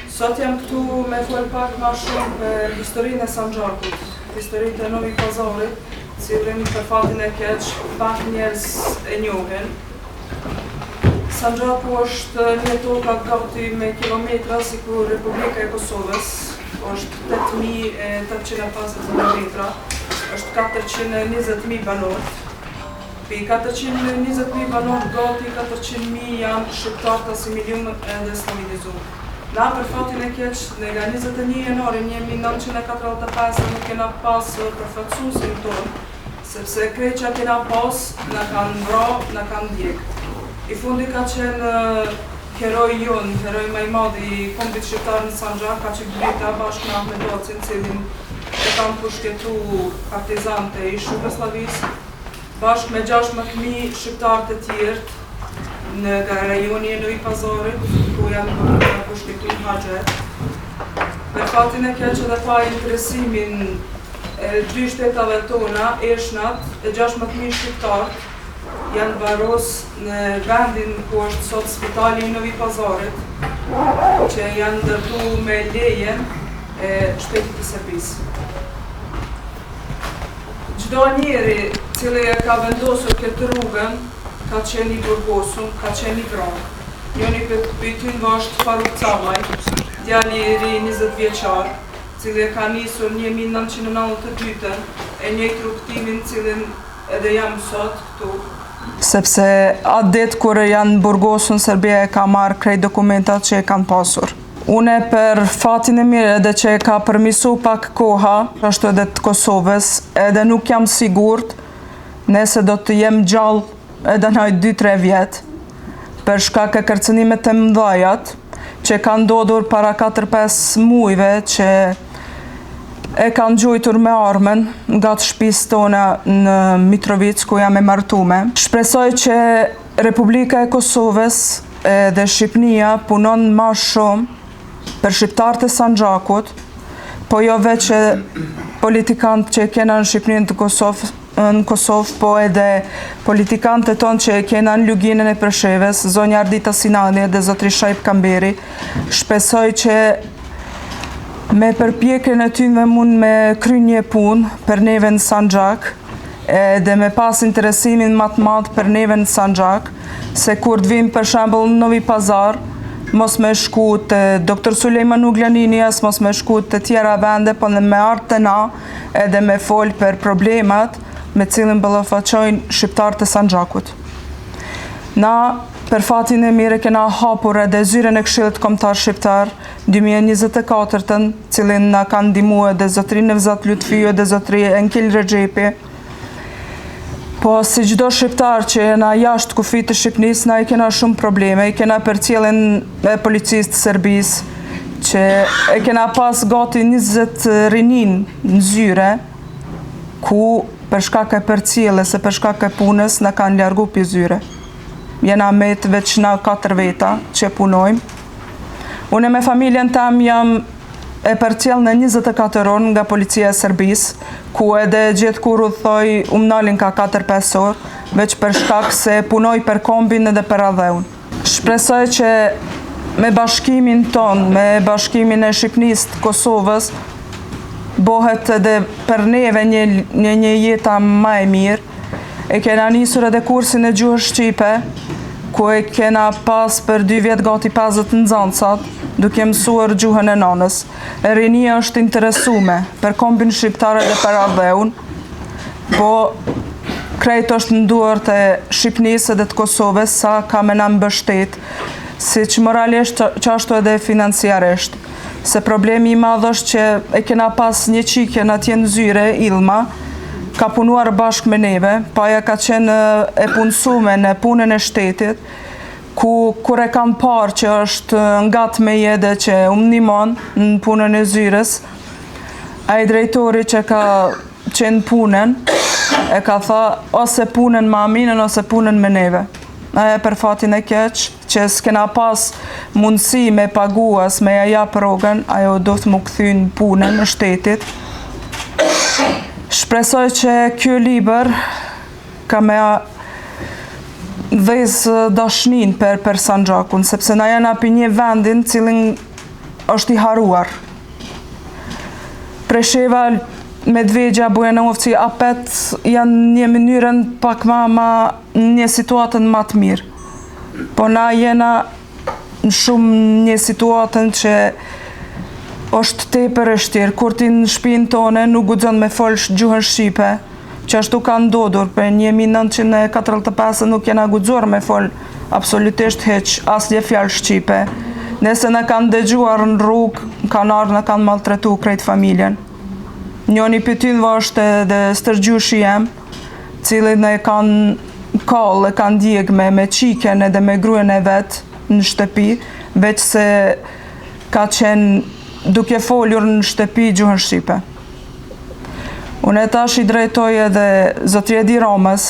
Sot jam këtu me fol pak ma shumë për historinë e Sanxhakut, historinë e Novi Pazarit, cilën për fatin e keq pak njerëz e njohin. Sanxhaku është një tokë gati me kilometra sikur Republika e Kosovës, është 8.850 km, është 420.000 banor. Pi 420.000 banor gati 400.000 janë shqiptarë të asimilium edhe stabilizuar. Na për fatin e keq, nga 21 janari 1945 nuk kena pas përfaqësuesin tonë, sepse krejt që kena pas na kanë vra, na kanë djeg. I fundi ka qenë heroj jonë, heroj më i madh i kombit shqiptar në Sanxhak, ka qenë Blita bashkë me Ahmet Docin, cilin e kanë pushtetu partizantë e ish Jugosllavisë, bashkë me 16.000 shqiptarë të tjerë në rajoni e Novi Pazarit, ku janë pushtetu Haxhet. Për fatin e keq edhe pa interesimin e dy shtetave tona, Eshnat e 16.000 shqiptarë janë baros në vendin ku është sot spitali i Novi Pazarit, që janë ndërtu me lejen e shtetit të Serbisë. Çdo njeri cili e ka vendosur këtë rrugën, ka qenë i burgosur, ka qenë i vranë. Njëri për tynë është Faruk Camaj, djali i ri 20 vjeçar, cili e ka nisur 1992 e njëjtë rrugtimin cilin edhe jam sot këtu. Sepse atë ditë kur janë burgosur, Serbia e ka marrë krejt dokumentat që e kanë pasur. Une për fatin e mirë edhe që e ka përmisu pak koha, ashtu edhe të Kosovës, edhe nuk jam sigurt nëse do të jem gjallë edhe në 2-3 vjetë, për shkak e kërcënimet e mëdhajat, që kanë ndodhur para 4-5 muajve që e kanë gjujtur me armën nga të shtëpisë tona në Mitrovic, ku jam e martume. Shpresoj që Republika e Kosovës dhe Shqipnia punon ma shumë për shqiptarët e Sanxhakut, po jo veç politikantë që kena në Shqipërinë të Kosovë, po edhe politikantët tonë që kena në luginën e Preshevës, zonja Ardita Sinani dhe zotri Shajb Kamberi. Shpresoj që me përpjekjen e tyre mund me kry një punë për neve në Sanxhak, dhe me pas interesimin më të madh për neve në Sanxhak, se kur të vim për shembull në Novi Pazar, mos me shku të Dr. Sulejman Uglanini, mos me shku të tjera vende, po me ardhë të na edhe me fol për problemat me cilën ballafaqojnë shqiptarët e Sanxhakut. Na, për fatin e mirë, kena hapur edhe zyren e Këshillit Kombëtar Shqiptar 2024-ën, cilin na kanë ndihmuar edhe zotri Nevzat Lutfiu dhe zotri Enkil Rexhepi. Po si çdo shqiptar që jena jashtë kufit të Shqipërisë, na i kena shumë probleme, i kena përcjelljen e policisë të Serbisë, që e kena pas gati 20 rinin në zyre, ku për shkak e përcjelljes e për shkak e punës na kanë largu pi zyre. Jena met veç na 4 veta që punojmë. Unë me familjen tam jam e përcjell në 24 orë nga policia e Serbisë, ku edhe gjithë kur u thoj nalin ka 4-5 orë, veç për shkak se punoj për kombin edhe për adheun. Shpresoj që me bashkimin ton, me bashkimin e Shqipërisë të Kosovës, bohet edhe për neve një jeta më e mirë. E kena nisur edhe kursin e gjuhës shqipe, ku e kena pas për 2 vjet gati 50 nxënësat, duke mësuar gjuhën e nanës. Rinia është interesume për kombin shqiptar edhe për adheun, po krejt është në duart e Shqipërisë edhe të Kosovës sa ka me na mbështet, si që moralisht që ashtu edhe financiarisht. Se problemi i madh është që e kena pas një qike në atje në zyre, Ilma, ka punuar bashkë me neve, pa ja ka qenë e punësume në punën e shtetit, kur e kam parë që është ngat me jede që ndihmon në punën e zyres, ai drejtori që ka qenë punën, e ka tha ose punën me aminën ose punën me neve. Aja për fatin e keq, që s'kena pas mundësi me paguas, me ja jap rrogën, ajo do të më kthyn punën në shtetit. Shpresoj që kjo libër ka me dhes dashnin për Sanxhakun, sepse na janë api një vendin cilin është i haruar. Presheva, Medvegja, Bujanovci, Apet janë një mënyrën pak një situatën ma të mirë. Po na jena në shumë një situatën që është tepër e shtirë. Kur ti në shtëpinë tonë nuk guxon me folsh gjuhën shqipe, që ashtu ka ndodhur, për 1945 nuk jena guxuar me fol absolutisht hiç asnjë fjalë shqipe. Nëse na kanë dëgjuar në rrugë, kanë ardhur na kanë maltretu krejt familjen. Njoni për tyve është edhe stërgjushi jem, cili ne kanë kall, e kanë djeg me qiken edhe me gruën e vetë në shtëpi, veç se ka qenë duke folur në shtëpi gjuhën shqipe. Unë tash i drejtoj edhe zotri Edi Ramës,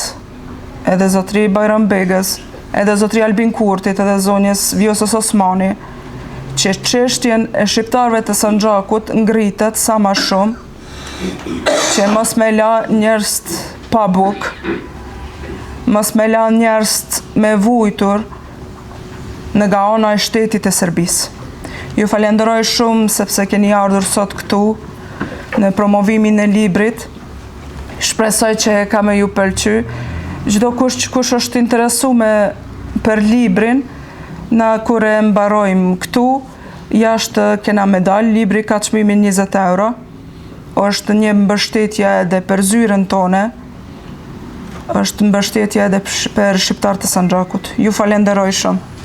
edhe zotri Bajram Begës, edhe zotri Albin Kurtit, edhe zonjës Vjosës Osmani, që çështjen e shqiptarëve të Sanxhakut ngritet sa ma shumë, që mos me la njerëz pa bukë, mos me la njerëz me vujtur nga ana e shtetit e Serbisë. Ju falenderoj shumë sepse keni ardhur sot këtu në promovimin e librit. Shpresoj që ka me ju pëlqy. Çdo kush është interesuar për librin, na kur e mbarojmë këtu, jashtë kena me dal, libri ka çmimin 20 euro. Është një mbështetje edhe për zyrën tone, është mbështetje edhe për shqiptarët e Sanxhakut. Ju falenderoj shumë.